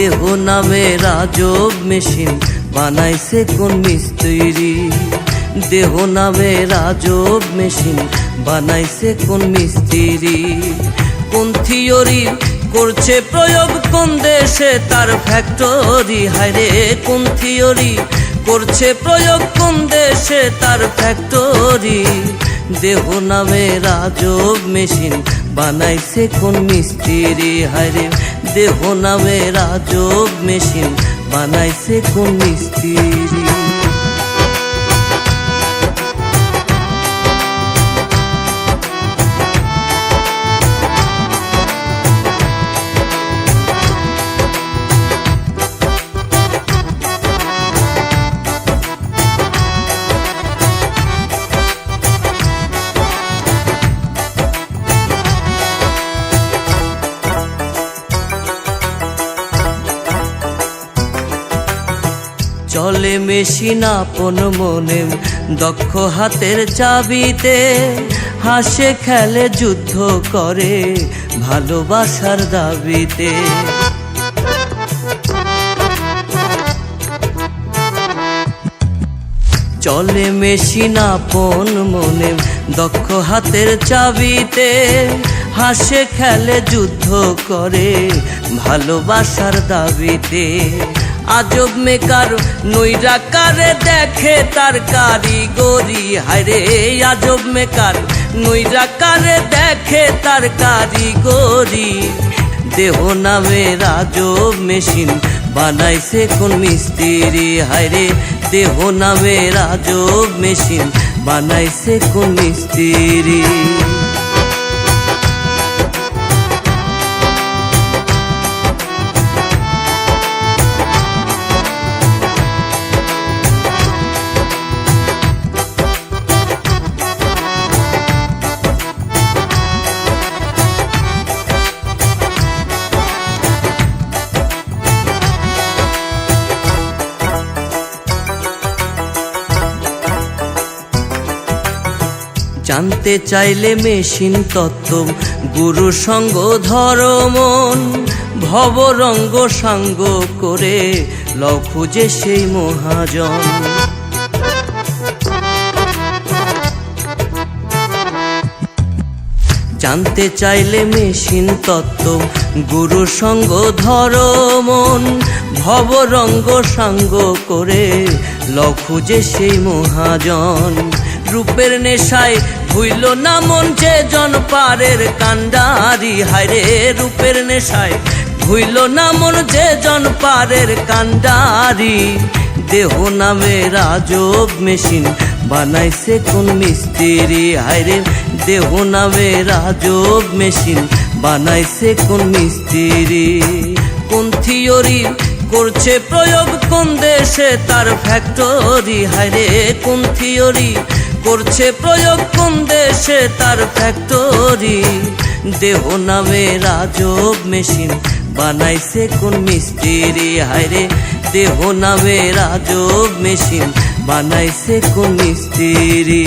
দেহ নামে রাজব মেশিন বানাইছে কোন মিস্ত্রি। দেহ নামে রাজব মেশিন বানাইছে কোন মিস্ত্রি। কোন থিওরি করছে প্রয়োগ কোন দেশে তার ফ্যাক্টরি। হায়রে কোন থিওরি করছে প্রয়োগ কোন দেশে তার ফ্যাক্টরি। দেহ নামে রাজব মেশিন বানাইছে কোন মিস্ত্রি। হায়রে দেহ নামে রাজব মেশিন বানাইছে কোন মিস্ত্রি। চলে মেশিন আপন মনে দক্ষ হাতের চাবিতে। হাসে খেলে যুদ্ধ করে ভালোবাসার দাবিতে। চলে মেশিন আপন মনে দক্ষ হাতের চাবিতে। হাসে খেলে যুদ্ধ করে ভালোবাসার দাবিতে। আজব মেকার নৈরাকারে দেখে তার কারিগরি। হায়রে আজব মেকার নৈরাকারে দেখে তার কারিগরি। দেহ নামে রাজব মেশিন বানাইছে কোন মিস্ত্রি। হায়রে দেহ নামে রাজব মেশিন বানাইছে কোন মিস্ত্রি। জানতে চাইলে মেশিন তত্ত্ব গুরু সঙ্গ ধর্মন। ভবরঙ্গ সাঙ্গ করে লও খুঁজে সেই মহাজন। জানতে চাইলে মেশিন তত্ত্ব গুরু সঙ্গ ধর্মন। ভবরঙ্গ সাঙ্গ করে লও খুঁজে সেই মহাজন। রূপের নেশায় ভুইল না মন যে জন পারের কান্ডারি। হায়রে রূপের নেশায় ভুইল না মন যে জন পারের কান্ডারি। দেহ নামে রাজব মেশিন বানাইছে কোন মিস্ত্রি। হায়রে দেহ নামে রাজব মেশিন বানাইছে কোন মিস্ত্রি। কোন থিওরি করছে প্রয়োগ কোন দেশে তার ফ্যাক্টরি। হায়রে কোন থিওরি করছে প্রয়োগ কোন দেশে তার ফ্যাক্টরি। দেহ নামে রাজব মেশিন বানাইছে কোন মিস্ত্রি। হায়রে দেহ নামে রাজব মেশিন বানাইছে কোন মিস্ত্রি।